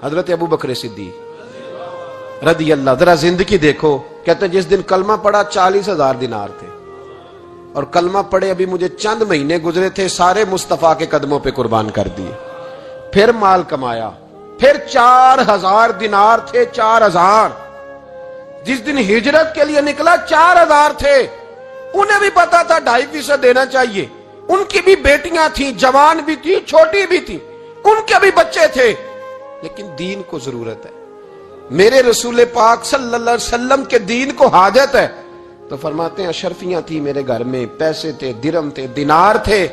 حضرت ابو بکر صدیق رضی اللہ، ذرا زندگی دیکھو. کہتے ہیں جس دن کلمہ پڑھا 40,000 دینار تھے، اور کلمہ پڑھے ابھی مجھے چند مہینے گزرے تھے، سارے مصطفیٰ کے قدموں پہ قربان کر دیے. پھر مال کمایا، پھر 4,000 دینار تھے. 4,000 جس دن ہجرت کے لیے نکلا 4,000 تھے. انہیں بھی پتا تھا 2.5% دینا چاہیے. ان کی بھی بیٹیاں تھیں، جوان بھی تھی، چھوٹی بھی تھی، ان کے بھی بچے تھے، لیکن دین کو ضرورت ہے. میرے رسول پاک صلی اللہ علیہ وسلم کے دین کو حاجت ہے. تو فرماتے ہیں اشرفیاں تھی میرے گھر میں، پیسے تھے، درم تھے، دینار تھے.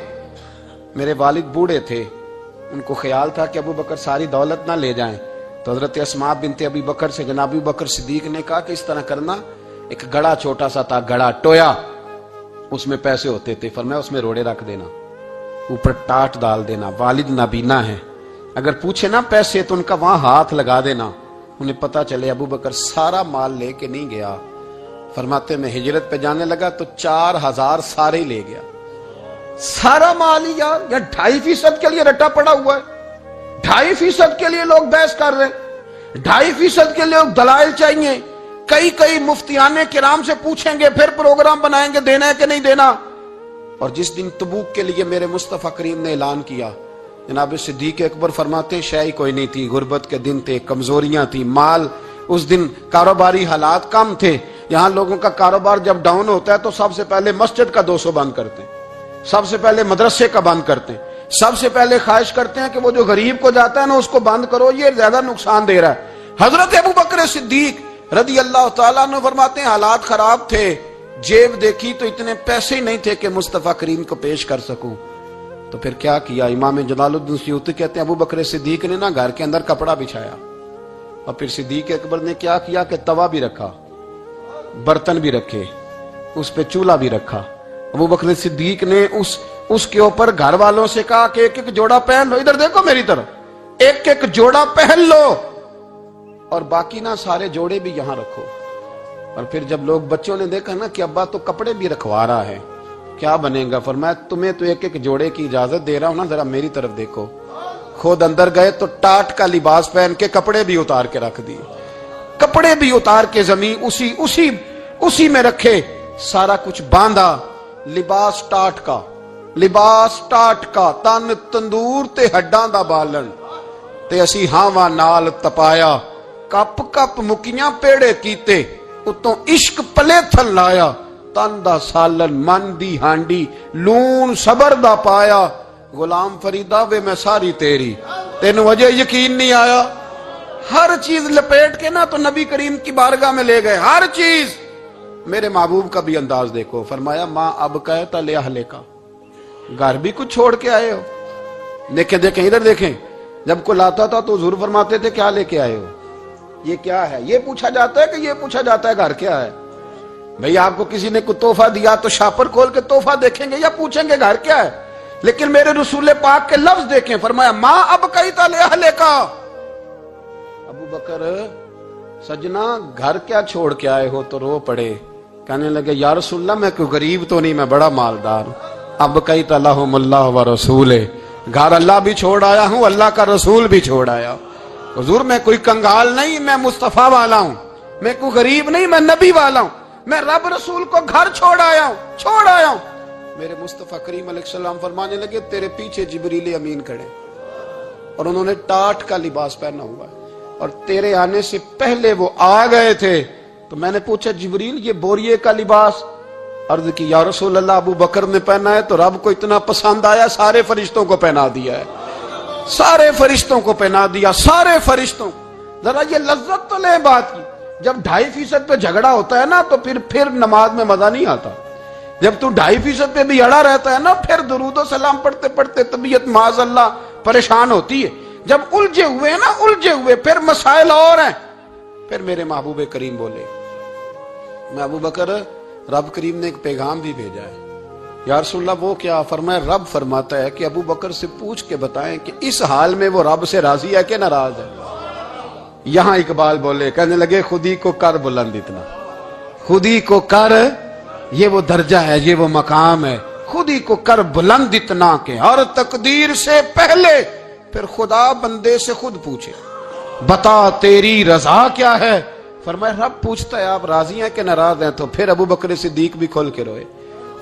میرے والد بوڑھے تھے، ان کو خیال تھا کہ ابو بکر ساری دولت نہ لے جائیں. تو حضرت اسماء بنت ابی بکر سے جناب ابو بکر صدیق نے کہا کہ اس طرح کرنا، ایک گڑا چھوٹا سا تھا، گڑا ٹویا، اس میں پیسے ہوتے تھے. فرمایا اس میں روڑے رکھ دینا، اوپر ٹاٹ ڈال دینا. والد نابینا ہے، اگر پوچھے نا پیسے تو ان کا وہاں ہاتھ لگا دینا، انہیں پتا چلے ابو بکر سارا مال لے کے نہیں گیا. فرماتے میں ہجرت پہ جانے لگا تو 4,000 سارے ہی لے گیا. سارا مال ہی یار، یا 2.5% کے لیے رٹا پڑا ہوا ہے. 2.5% کے لیے لوگ بحث کر رہے ہیں، 2.5% کے لیے لوگ دلائل چاہیے. کئی مفتیان کرام سے پوچھیں گے، پھر پروگرام بنائیں گے دینا ہے کہ نہیں دینا. اور جس دن تبوک کے لیے میرے مصطفیٰ کریم نے اعلان کیا، جناب صدیق اکبر فرماتے ہیں شے کوئی نہیں تھی، غربت کے دن تھے، کمزوریاں تھی، مال اس دن، کاروباری حالات کم تھے. یہاں لوگوں کا کاروبار جب ڈاؤن ہوتا ہے تو سب سے پہلے مسجد کا 200 بند کرتے ہیں، سب سے پہلے مدرسے کا بند کرتے ہیں، سب سے پہلے خواہش کرتے ہیں کہ وہ جو غریب کو جاتا ہے نا اس کو بند کرو، یہ زیادہ نقصان دے رہا ہے. حضرت ابو بکر صدیق رضی اللہ تعالیٰ عنہ فرماتے ہیں حالات خراب تھے، جیب دیکھی تو اتنے پیسے ہی نہیں تھے کہ مصطفیٰ کریم کو پیش کر سکوں. تو پھر کیا کیا؟ امام جلال الدین سیوطی کہتے ہیں ابو بکر صدیق نے نا گھر کے اندر کپڑا بچھایا، اور پھر صدیق اکبر نے کیا کیا کہ توا بھی رکھا، برتن بھی رکھے، اس پہ چولہا بھی رکھا. ابو بکر صدیق نے اس کے اوپر گھر والوں سے کہا کہ ایک ایک جوڑا پہن لو، ادھر دیکھو میری طرف، ایک ایک جوڑا پہن لو، اور باقی نا سارے جوڑے بھی یہاں رکھو. اور پھر جب لوگ بچوں نے دیکھا نا کہ ابا تو کپڑے بھی رکھوا رہا ہے، کیا بنے گا؟ فرمایا تمہیں تو ایک ایک جوڑے کی اجازت دے رہا ہوں نا، ذرا میری طرف دیکھو. خود اندر گئے تو ٹاٹ کا لباس پہن کے کپڑے بھی اتار کے رکھ دیے، کپڑے بھی اتار کے زمین اسی میں رکھے، سارا کچھ باندھا. لباس ٹاٹ کا تن تندور تے ہڈاں دا بالن تے اسی ہاواں نال تپایا، کپ کپ مکیاں پیڑے کیتے، اتوں عشق پلے تھل لایا، تن دا سالن من دی ہانڈی لون صبر دا پایا. غلام فریدہ وے میں ساری تیری، تینوں وجہ یقین نہیں آیا. ہر چیز لپیٹ کے نا تو نبی کریم کی بارگاہ میں لے گئے، ہر چیز. میرے محبوب کا بھی انداز دیکھو، فرمایا ماں اب کہتا لے اہلے کا، گھر بھی کچھ چھوڑ کے آئے ہو. دیکھیں ادھر دیکھیں، جب کوئی لاتا تھا تو حضور فرماتے تھے کیا لے کے آئے ہو، یہ کیا ہے؟ یہ پوچھا جاتا ہے کہ یہ پوچھا جاتا ہے گھر کیا ہے؟ بھئی آپ کو کسی نے کوئی تحفہ دیا تو شاپر کھول کے تحفہ دیکھیں گے یا پوچھیں گے گھر کیا ہے؟ لیکن میرے رسول پاک کے لفظ دیکھیں، فرمایا ماں اب کہتا لے اہلے کا. ابو بکر سجنا گھر کیا چھوڑ کے آئے ہو؟ تو رو پڑے، کہنے لگے یا رسول اللہ میں کوئی غریب تو نہیں، میں بڑا مالدار ہوں. اب کہتا لہم اللہ و رسول، گھر اللہ بھی چھوڑ آیا ہوں، اللہ کا رسول بھی چھوڑ آیا. حضور میں کوئی کنگال نہیں، میں مصطفیٰ والا ہوں، میں کوئی غریب نہیں، میں نبی والا ہوں، میں رب رسول کو گھر چھوڑ آیا ہوں. میرے مصطفیٰ کریم علیہ السلام فرمانے لگے تیرے پیچھے جبریل امین کھڑے، اور انہوں نے ٹاٹ کا لباس پہنا ہوا ہے، اور تیرے آنے سے پہلے وہ آ گئے تھے. تو میں نے پوچھا جبریل یہ بوریے کا لباس؟ عرض کی یا رسول اللہ ابو بکر نے پہنا ہے تو رب کو اتنا پسند آیا سارے فرشتوں کو پہنا دیا ہے، سارے فرشتوں کو پہنا دیا، سارے فرشتوں. ذرا یہ لذت تو لے بات کی. جب 2.5% پہ جھگڑا ہوتا ہے نا تو پھر نماز میں مزہ نہیں آتا. جب تو 2.5% پہ بھی اڑا رہتا ہے نا، پھر درود و سلام پڑھتے پڑھتے طبیعت معاذ اللہ پریشان ہوتی ہے. جب الجھے ہوئے پھر مسائل اور ہیں. پھر میرے محبوب کریم بولے میں ابو بکر رب کریم نے ایک پیغام بھی بھیجا ہے. یا رسول اللہ وہ کیا؟ فرمایا رب فرماتا ہے کہ ابو بکر سے پوچھ کے بتائیں کہ اس حال میں وہ رب سے راضی ہے کہ ناراض ہے. یہاں اقبال بولے، کہنے لگے خودی کو کر بلند اتنا، خودی کو کر، یہ وہ درجہ ہے، یہ وہ مقام ہے، خودی کو کر بلند اتنا کہ ہر تقدیر سے پہلے پھر خدا بندے سے خود پوچھے. بتا تیری رضا کیا ہے؟ فرمایا رب پوچھتا ہے آپ راضی ہیں کہ ناراض ہیں؟ تو پھر ابو بکر صدیق بھی کھول کے روئے،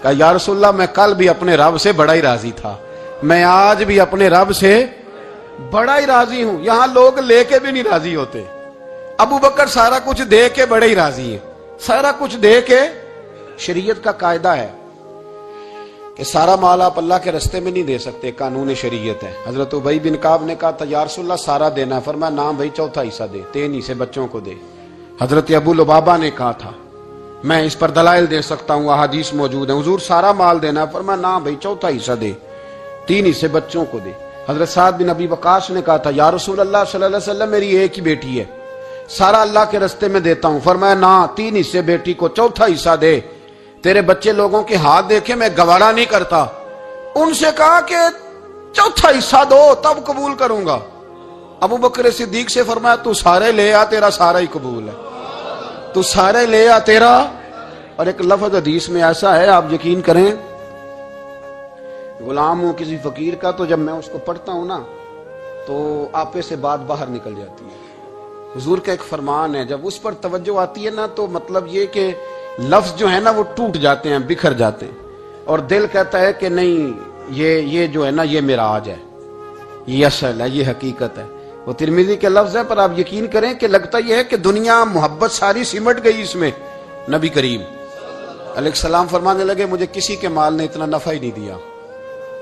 کہا یا رسول اللہ میں کل بھی اپنے رب سے بڑا ہی راضی تھا، میں آج بھی اپنے رب سے بڑا ہی راضی ہوں۔ یہاں لوگ لے کے بھی نہیں راضی ہوتے، ابو بکر سارا کچھ دے کے بڑے ہی راضی ہیں، سارا کچھ دے کے۔ شریعت کا قاعدہ ہے کہ سارا مال آپ اللہ کے رستے میں نہیں دے سکتے، قانون شریعت ہے۔ حضرت ابی بن کعب نے کہا تھا یا رسول اللہ سارا دینا ہے، فرمایا نام بھائی چوتھا حصہ دے، 3 حصے بچوں کو دے۔ حضرت ابو لبابہ نے کہا تھا میں اس پر دلائل دے سکتا ہوں، احادیث موجود ہیں، حضور سارا مال دینا ہے، فرمایا نام بھائی چوتھا حصہ دے، 3 حصے بچوں کو دے۔ حضرت سعد بن ابی وقاص نے کہا تھا یا رسول اللہ صلی اللہ علیہ وسلم میری ایک ہی بیٹی ہے، سارا اللہ کے رستے میں دیتا ہوں، فرمایا نہ 3 حصے بیٹی کو، چوتھا حصہ دے، تیرے بچے لوگوں کے ہاتھ دیکھے میں گوارا نہیں کرتا۔ ان سے کہا کہ چوتھا حصہ دو تب قبول کروں گا۔ ابو بکر صدیق سے فرمایا تو سارے لے آ، تیرا سارا ہی قبول ہے، تو سارے لے آ تیرا۔ اور ایک لفظ حدیث میں ایسا ہے آپ یقین کریں، غلام ہوں کسی فقیر کا تو جب میں اس کو پڑھتا ہوں نا تو آپے سے بات باہر نکل جاتی ہے۔ حضور کا ایک فرمان ہے جب اس پر توجہ آتی ہے نا تو مطلب یہ کہ لفظ جو ہے نا وہ ٹوٹ جاتے ہیں، بکھر جاتے ہیں، اور دل کہتا ہے کہ نہیں یہ جو ہے نا یہ معراج ہے، یہ اصل ہے، یہ حقیقت ہے۔ وہ ترمذی کے لفظ ہے پر آپ یقین کریں کہ لگتا یہ ہے کہ دنیا محبت ساری سمٹ گئی اس میں۔ نبی کریم علیہ السلام فرمانے لگے مجھے کسی کے مال نے اتنا نفع ہی نہیں دیا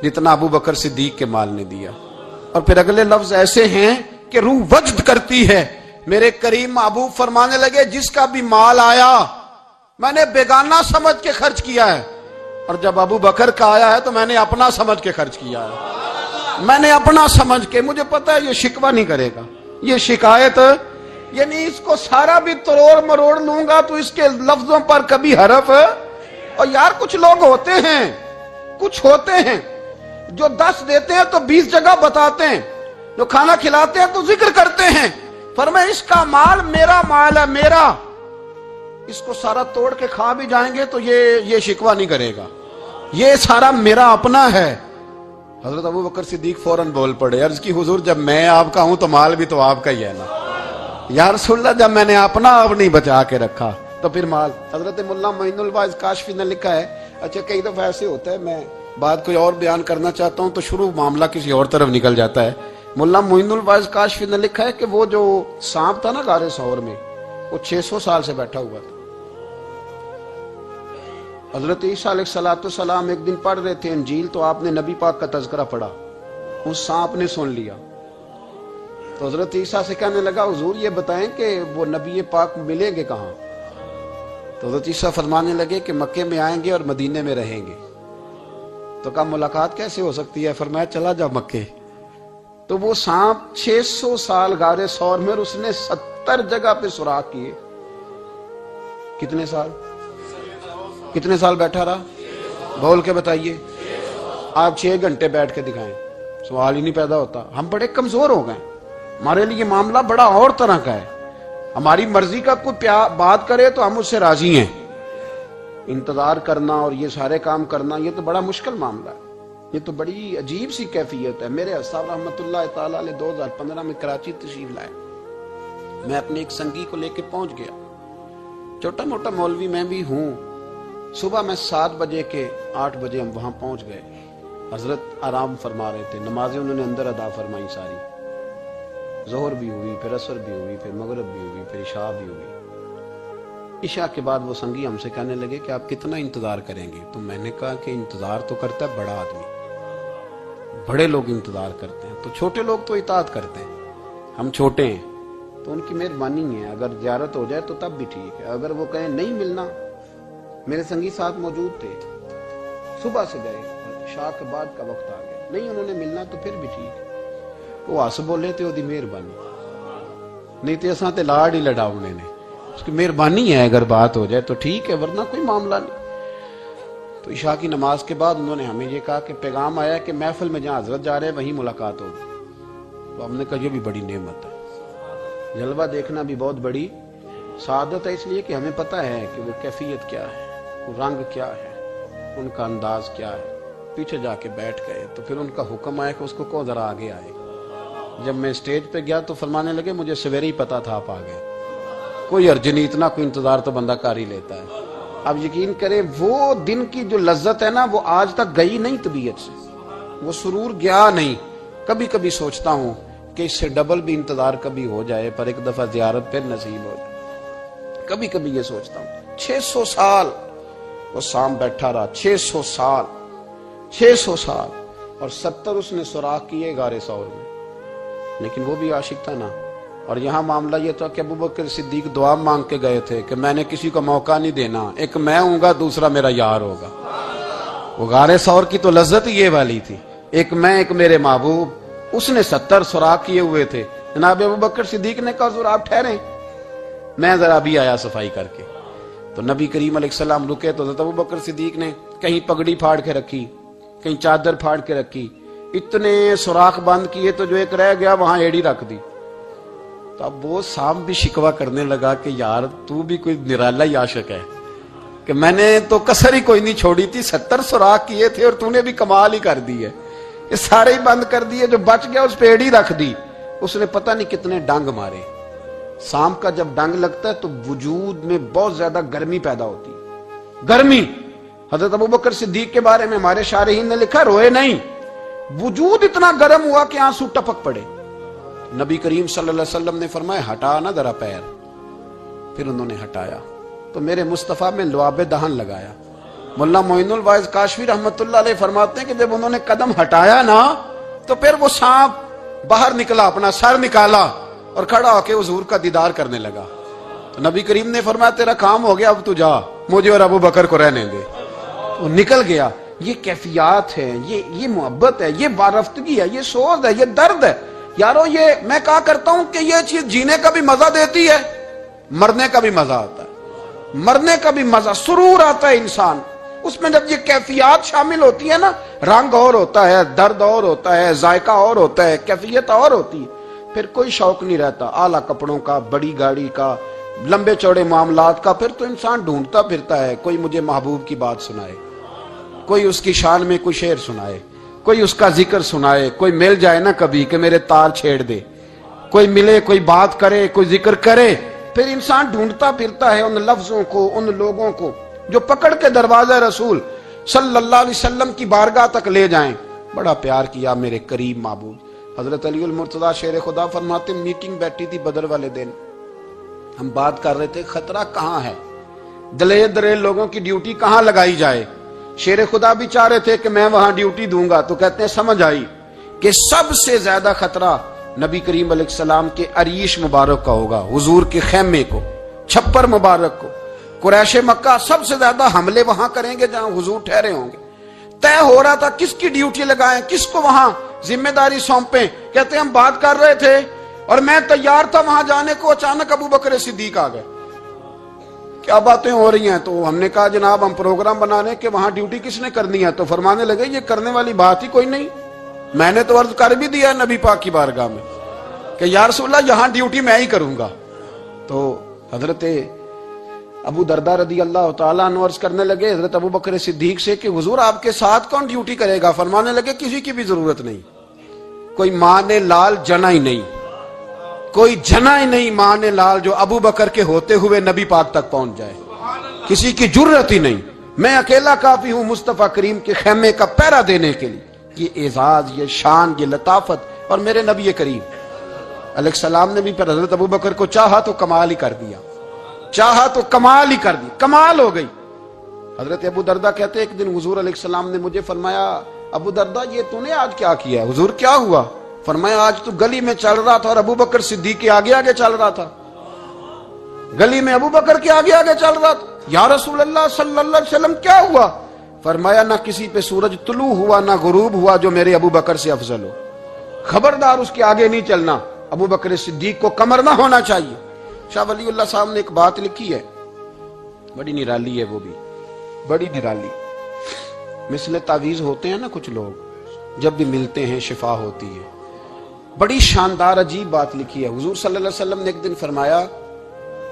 جتنا ابو بکر صدیق کے مال نے دیا۔ اور پھر اگلے لفظ ایسے ہیں کہ روح وجد کرتی ہے۔ میرے کریم محبوب فرمانے لگے جس کا بھی مال آیا میں نے بیگانہ سمجھ کے خرچ کیا ہے، اور جب ابو بکر کا آیا ہے تو میں نے اپنا سمجھ کے خرچ کیا ہے، میں نے اپنا سمجھ کے، مجھے پتا ہے یہ شکوہ نہیں کرے گا، یہ شکایت، یعنی اس کو سارا بھی تروڑ مروڑ لوں گا تو اس کے لفظوں پر کبھی حرف۔ اور یار کچھ لوگ ہوتے ہیں جو 10 دیتے ہیں تو 20 جگہ بتاتے ہیں، جو کھانا کھلاتے ہیں تو ذکر کرتے ہیں، فرمایا اس کا مال میرا مال ہے، میرا، اس کو سارا توڑ کے کھا بھی جائیں گے تو یہ شکوہ نہیں کرے گا، یہ سارا میرا اپنا ہے۔ حضرت ابو بکر صدیق فوراً بول پڑے، عرض کی حضور جب میں آپ کا ہوں تو مال بھی تو آپ کا ہی ہے نا۔ یا رسول اللہ جب میں نے اپنا آپ نہیں بچا کے رکھا تو پھر مال۔ حضرت مولانا معین الواعظ کاشفی نے لکھا ہے، اچھا کئی دفعہ ایسے ہوتا ہے میں بات کوئی اور بیان کرنا چاہتا ہوں تو شروع معاملہ کسی اور طرف نکل جاتا ہے۔ مولانا معین الواعظ کاشفی نے لکھا ہے کہ وہ جو سانپ تھا نا غار ثور میں، وہ 600 سال سے بیٹھا ہوا تھا۔ حضرت عیسیٰ علیہ السلام ایک دن پڑھ رہے تھے انجیل تو آپ نے نبی پاک کا تذکرہ پڑھا، اس سانپ نے سن لیا تو حضرت عیسیٰ سے کہنے لگا حضور یہ بتائیں کہ وہ نبی پاک ملیں گے کہاں؟ تو حضرت عیسیٰ فرمانے لگے کہ مکے میں آئیں گے اور مدینے میں رہیں گے۔ تو کہا ملاقات کیسے ہو سکتی ہے؟ فرمایا چلا جا مکے۔ تو وہ سانپ 600 سال غار ثور میں، اور اس نے 70 جگہ پہ سوراخ کیے۔ کتنے سال بیٹھا رہا؟ بول کے بتائیے۔ آپ 6 گھنٹے بیٹھ کے دکھائیں، سوال ہی نہیں پیدا ہوتا۔ ہم بڑے کمزور ہو گئے، ہمارے لیے معاملہ بڑا اور طرح کا ہے، ہماری مرضی کا کوئی بات کرے تو ہم اس سے راضی ہیں، انتظار کرنا اور یہ سارے کام کرنا یہ تو بڑا مشکل معاملہ ہے، یہ تو بڑی عجیب سی کیفیت ہے۔ میرے صاحب رحمۃ اللہ تعالیٰ علیہ 2015 میں کراچی تشریف لائے، میں اپنے ایک سنگی کو لے کے پہنچ گیا، چھوٹا موٹا مولوی میں بھی ہوں۔ صبح میں 7 بجے کے 8 بجے ہم وہاں پہنچ گئے، حضرت آرام فرما رہے تھے، نمازیں انہوں نے اندر ادا فرمائی ساری، ظہر بھی ہوئی، پھر عصر بھی ہوئی، پھر مغرب بھی ہوئی، پھر عشاء بھی ہوئی۔ عشاء کے بعد وہ سنگی ہم سے کہنے لگے کہ آپ کتنا انتظار کریں گے؟ تو میں نے کہا کہ انتظار تو کرتا ہے بڑا آدمی، بڑے لوگ انتظار کرتے ہیں، تو چھوٹے لوگ تو اطاعت کرتے ہیں، ہم چھوٹے ہیں تو ان کی مہربانی ہے، اگر زیارت ہو جائے تو تب بھی ٹھیک ہے، اگر وہ کہیں نہیں ملنا۔ میرے سنگی ساتھ موجود تھے، صبح سے گئے، عشاء کے بعد کا وقت آ گیا، نہیں انہوں نے ملنا تو پھر بھی ٹھیک ہے، وہ ہس بولے تے دی مہربانی، نہیں تے اساں تے لاڑ ہی لڑاؤنے نے، اس کی مہربانی ہے، اگر بات ہو جائے تو ٹھیک ہے ورنہ کوئی معاملہ نہیں۔ تو عشاء کی نماز کے بعد انہوں نے ہمیں یہ کہا کہ پیغام آیا کہ محفل میں جہاں حضرت جا رہے ہیں وہیں ملاقات ہوگی۔ تو ہم نے کہا یہ بھی بڑی نعمت ہے، جلوہ دیکھنا بھی بہت بڑی سعادت ہے، اس لیے کہ ہمیں پتہ ہے کہ وہ کیفیت کیا ہے، وہ رنگ کیا ہے، ان کا انداز کیا ہے۔ پیچھے جا کے بیٹھ گئے تو پھر ان کا حکم آیا کہ اس کو ذرا آگے آئے، جب میں اسٹیج پہ گیا تو فرمانے لگے مجھے سویرے ہی پتا تھا آپ آ گئے، کوئی ارج نہیں، اتنا کوئی انتظار تو بندہ کر ہی لیتا ہے۔ اب یقین کریں وہ دن کی جو لذت ہے نا وہ آج تک گئی نہیں طبیعت سے، وہ سرور گیا نہیں۔ کبھی کبھی سوچتا ہوں کہ اس سے ڈبل بھی انتظار کبھی ہو جائے، پر ایک دفعہ زیارت پھر نصیب ہو جائے۔ کبھی کبھی یہ سوچتا ہوں 600 سال وہ سام بیٹھا رہا، 600 سال، 600 سال، اور 70 اس نے سوراخ کیے غار ثور میں، لیکن وہ بھی عاشق تھا نا۔ اور یہاں معاملہ یہ تھا کہ ابوبکر صدیق دعا مانگ کے گئے تھے کہ میں نے کسی کو موقع نہیں دینا، ایک میں ہوں گا دوسرا میرا یار ہوگا۔ وہ غار ثور کی تو لذت یہ والی تھی، ایک میں ایک میرے محبوب۔ اس نے 70 سوراخ کیے ہوئے تھے۔ جناب ابوبکر صدیق نے کہا حضور آپ ٹھہریں، میں ذرا بھی آیا صفائی کر کے۔ تو نبی کریم علیہ السلام رکے تو حضرت ابوبکر صدیق نے کہیں پگڑی پھاڑ کے رکھی، کہیں چادر پھاڑ کے رکھی، اتنے سوراخ بند کیے تو جو ایک رہ گیا وہاں ایڑی رکھ دی۔ تو اب وہ سام بھی شکوہ کرنے لگا کہ یار تو بھی کوئی نرالا ہی عاشق ہے کہ میں نے تو کسر ہی کوئی نہیں چھوڑی تھی، 70 سوراخ کیے تھے اور تو نے بھی کمال ہی کر دی ہے، یہ سارے ہی بند کر دیے، جو بچ گیا اس پہ ایڑی رکھ دی۔ اس نے پتہ نہیں کتنے ڈنگ مارے۔ سام کا جب ڈنگ لگتا ہے تو وجود میں بہت زیادہ گرمی پیدا ہوتی ہے، گرمی۔ حضرت ابوبکر صدیق کے بارے میں ہمارے شارحین نے لکھا روئے نہیں، وجود اتنا گرم ہوا کہ آنسو ٹپک پڑے۔ نبی کریم صلی اللہ علیہ وسلم نے فرمایا ہٹا نہ ذرا پیر، پھر انہوں نے ہٹایا تو میرے مصطفیٰ میں لعاب دہن لگایا۔ مولانا معین الواعظ کاشفی رحمت اللہ علیہ فرماتے ہیں کہ جب انہوں نے قدم ہٹایا نا تو پھر وہ سانپ باہر نکلا، اپنا سر نکالا اور کھڑا ہو کے حضور کا دیدار کرنے لگا۔ تو نبی کریم نے فرمایا تیرا کام ہو گیا، اب تو جا، مجھے اور ابو بکر کو رہنے دے۔ وہ نکل گیا۔ یہ کیفیات ہے، یہ محبت ہے، یہ وارفتگی ہے، یہ سوز ہے، یہ درد ہے۔ یارو یہ میں کہا کرتا ہوں کہ یہ چیز جینے کا بھی مزہ دیتی ہے، مرنے کا بھی مزہ آتا ہے، مرنے کا بھی مزہ، سرور آتا ہے انسان اس میں جب یہ کیفیات شامل ہوتی ہے نا۔ رنگ اور ہوتا ہے، درد اور ہوتا ہے، ذائقہ اور ہوتا ہے، کیفیت اور ہوتی ہے، پھر کوئی شوق نہیں رہتا اعلیٰ کپڑوں کا، بڑی گاڑی کا، لمبے چوڑے معاملات کا۔ پھر تو انسان ڈھونڈتا پھرتا ہے کوئی مجھے محبوب کی بات سنائے، کوئی اس کی شان میں کوئی شعر سنائے، کوئی اس کا ذکر سنائے، کوئی مل جائے نا کبھی کہ میرے تار چھیڑ دے، کوئی ملے، کوئی بات کرے، کوئی ذکر کرے۔ پھر انسان ڈھونڈتا پھرتا ہے ان لفظوں کو، ان لوگوں کو جو پکڑ کے دروازہ رسول صلی اللہ علیہ وسلم کی بارگاہ تک لے جائیں۔ بڑا پیار کیا میرے قریب محبوب۔ حضرت علی المرتضیٰ شیر خدا فرماتے میٹنگ بیٹھی تھی بدر والے دن، ہم بات کر رہے تھے خطرہ کہاں ہے، دلیر دلیر لوگوں کی ڈیوٹی کہاں لگائی جائے۔ شیر خدا بھی چاہ رہے تھے کہ میں وہاں ڈیوٹی دوں گا، تو کہتے ہیں سمجھ آئی کہ سب سے زیادہ خطرہ نبی کریم علیہ السلام کے عریش مبارک کا ہوگا، حضور کے خیمے کو، چھپر مبارک کو۔ قریش مکہ سب سے زیادہ حملے وہاں کریں گے جہاں حضور ٹھہرے ہوں گے۔ طے ہو رہا تھا کس کی ڈیوٹی لگائیں، کس کو وہاں ذمہ داری سونپیں۔ کہتے ہیں ہم بات کر رہے تھے اور میں تیار تھا وہاں جانے کو، اچانک ابو بکر صدیق آ گئے۔ کیا باتیں ہو رہی ہیں؟ تو ہم نے کہا جناب ہم پروگرام بنا رہے کہ وہاں ڈیوٹی کس نے کرنی ہے۔ تو فرمانے لگے یہ کرنے والی بات ہی کوئی نہیں، میں نے تو عرض کر بھی دیا نبی پاک کی بارگاہ میں کہ یا رسول اللہ یہاں ڈیوٹی میں ہی کروں گا۔ تو حضرت ابو دردہ رضی اللہ تعالیٰ عنہ عرض کرنے لگے حضرت ابو بکر صدیق سے کہ حضور آپ کے ساتھ کون ڈیوٹی کرے گا؟ فرمانے لگے کسی کی بھی ضرورت نہیں، کوئی ماں نے لال جنا ہی نہیں، کوئی جنا ہی نہیں ماں نے لال جو ابو بکر کے ہوتے ہوئے نبی پاک تک پہنچ جائے، کسی کی جرت ہی نہیں، میں اکیلا کافی ہوں مصطفیٰ کریم کے خیمے کا پہرا دینے کے لیے۔ یہ اعزاز، یہ شان، یہ لطافت، اور میرے نبی کریم علیہ السلام نے بھی پھر حضرت ابو بکر کو چاہا تو کمال ہی کر دیا، چاہا تو کمال ہی کر دی، کمال ہو گئی۔ حضرت ابو دردہ کہتے ایک دن حضور علیہ السلام نے مجھے فرمایا ابو دردہ یہ تو نے آج کیا کیا ہے؟ حضور کیا ہوا؟ فرمایا آج تو گلی میں چل رہا تھا اور ابو بکر صدیق کے آگے آگے چل رہا تھا، گلی میں ابو بکر کے آگے آگے چل رہا تھا۔ یا رسول اللہ صلی اللہ علیہ وسلم کیا ہوا؟ فرمایا نہ کسی پہ سورج طلوع ہوا نہ غروب ہوا جو میرے ابو بکر سے افضل ہو، خبردار اس کے آگے نہیں چلنا، ابو بکر صدیق کو کمر نہ ہونا چاہیے۔ شاہ ولی اللہ صاحب نے ایک بات لکھی ہے، بڑی نرالی ہے، وہ بھی بڑی نرالی۔ مثل تعویذ ہوتے ہیں نا کچھ لوگ، جب بھی ملتے ہیں شفا ہوتی ہے۔ بڑی شاندار عجیب بات لکھی ہے۔ حضور صلی اللہ علیہ وسلم نے ایک دن فرمایا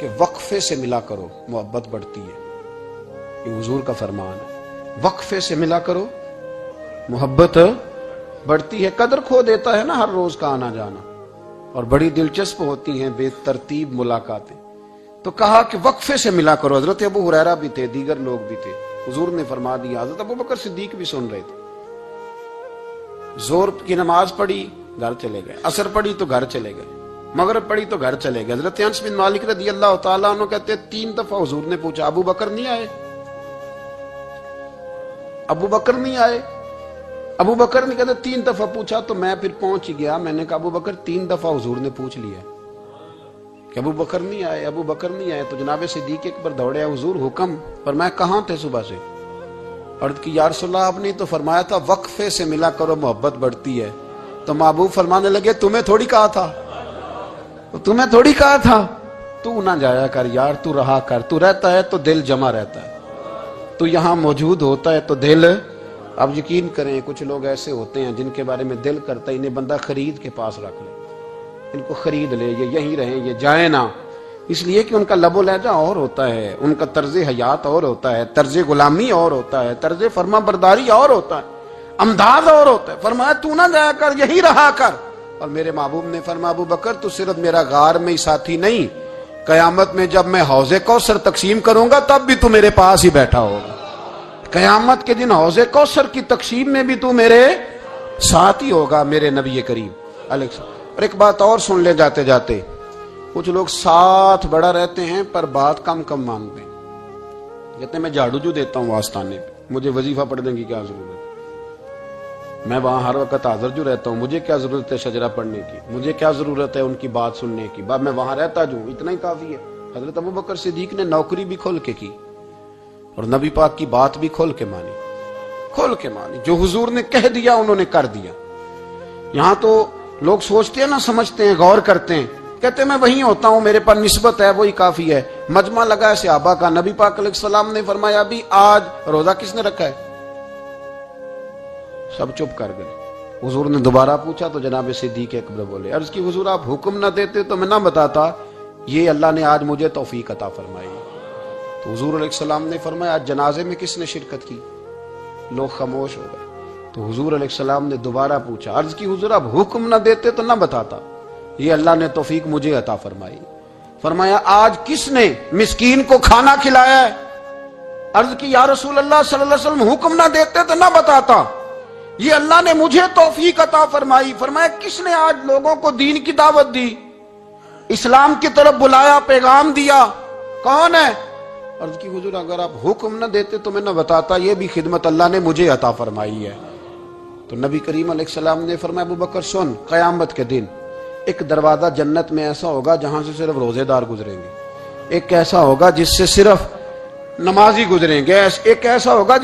کہ وقفے سے ملا کرو محبت بڑھتی ہے، یہ حضور کا فرمان ہے، وقفے سے ملا کرو محبت بڑھتی ہے۔ قدر کھو دیتا ہے نا ہر روز کا آنا جانا، اور بڑی دلچسپ ہوتی ہیں بے ترتیب ملاقاتیں. تو کہا کہ وقفے سے ملا کرو. حضرت ابو ہریرہ بھی تھے, دیگر لوگ بھی تھے. حضور نے فرما دیا. حضرت ابو بکر صدیق بھی سن رہے تھے. زور کی نماز پڑھی, گھر چلے گئے. عصر پڑھی تو گھر چلے گئے. مغرب پڑھی تو گھر چلے گئے. حضرت انس بن مالک رضی اللہ تعالیٰ عنہ کہتے ہیں 3 دفعہ حضور نے پوچھا ابو بکر نہیں آئے, ابو بکر نہیں آئے, ابو بکر نے کہتے 3 دفعہ پوچھا تو میں پھر پہنچ گیا. میں نے کہا ابو بکر 3 دفعہ حضور نے پوچھ لیا کہ ابو بکر نہیں آئے, ابو بکر نہیں آئے. تو جناب صدیق اکبر دوڑے, حضور حکم. پر میں کہاں تھے صبح سے؟ عرض کی یا رسول اللہ آپ نے تو فرمایا تھا وقفے سے ملا کرو محبت بڑھتی ہے. تو محبوب فرمانے لگے تمہیں تھوڑی کہا تھا, تمہیں تھوڑی کہا تھا. تو نہ جایا کر یار, تو رہا کر. تو رہتا ہے تو دل جمع رہتا ہے, تو یہاں موجود ہوتا ہے تو دل. اب یقین کریں کچھ لوگ ایسے ہوتے ہیں جن کے بارے میں دل کرتا ہے انہیں بندہ خرید کے پاس رکھ لے, ان کو خرید لے, یہ یہیں رہیں, یہ جائیں نہ. اس لیے کہ ان کا لب و لہجہ اور ہوتا ہے, ان کا طرز حیات اور ہوتا ہے, طرز غلامی اور ہوتا ہے, طرز فرما برداری اور ہوتا ہے, انداز اور ہوتا ہے. فرمایا تو نہ جایا کر, یہیں رہا کر. اور میرے محبوب نے فرمایا ابو بکر تو صرف میرا غار میں ہی ساتھی نہیں, قیامت میں جب میں حوض کوثر تقسیم کروں گا تب بھی تو میرے پاس ہی بیٹھا ہوگا. قیامت کے دن حوض کوثر کی تقسیم میں بھی تو میرے ساتھ ہی ہوگا, میرے نبی کریم علیہ السلام. اور ایک بات اور سن لے جاتے جاتے, کچھ لوگ ساتھ بڑا رہتے ہیں پر بات کم کم مانتے ہیں. کہتے ہیں میں جھاڑو جو دیتا ہوں آستانے پہ, مجھے وظیفہ پڑھنے کی کیا ضرورت ہے, میں وہاں ہر وقت حاضر جو رہتا ہوں, مجھے کیا ضرورت ہے شجرہ پڑھنے کی, مجھے کیا ضرورت ہے ان کی بات سننے کی, میں وہاں رہتا جو اتنا ہی کافی ہے. حضرت ابو بکر صدیق نے نوکری بھی کھول کے کی اور نبی پاک کی بات بھی کھول کے مانی, کھول کے مانی. جو حضور نے کہہ دیا انہوں نے کر دیا. یہاں تو لوگ سوچتے ہیں نہ سمجھتے ہیں, غور کرتے ہیں, کہتے ہیں میں وہیں ہوتا ہوں, میرے پاس نسبت ہے, وہی کافی ہے. مجمع لگا ہے صحابہ کا, نبی پاک علیہ السلام نے فرمایا ابھی آج روزہ کس نے رکھا ہے؟ سب چپ کر گئے. حضور نے دوبارہ پوچھا تو جناب صدیق اکبر بولے, عرض کی حضور آپ حکم نہ دیتے تو میں نہ بتاتا, یہ اللہ نے آج مجھے توفیق عطا فرمائی. تو حضور علیہ السلام نے فرمایا آج جنازے میں کس نے شرکت کی؟ لوگ خاموش ہو گئے. تو حضور علیہ السلام نے دوبارہ پوچھا, عرض کی حضور آپ حکم نہ دیتے تو نہ بتاتا, یہ اللہ نے توفیق مجھے عطا فرمائی. فرمایا آج کس نے مسکین کو کھانا کھلایا ہے؟ عرض کی یا رسول اللہ صلی اللہ علیہ وسلم حکم نہ دیتے تو نہ بتاتا, یہ اللہ نے مجھے توفیق عطا فرمائی. فرمایا کس نے آج لوگوں کو دین کی دعوت دی, اسلام کی طرف بلایا, پیغام دیا, کون ہے؟ عرض کی حضور اگر آپ حکم نہ دیتے تو میں نہ بتاتا, یہ بھی خدمت اللہ نے مجھے عطا فرمائی ہے. تو نبی کریم علیہ السلام نے فرمایا ابو بکر سن, قیامت کے دن ایک دروازہ جنت میں ایسا ہوگا جہاں سے صرف روزے دار گزریں گے, ایک ایسا ہوگا جس سے صرف نمازی گزریں گے, ایک ایسا ہوگا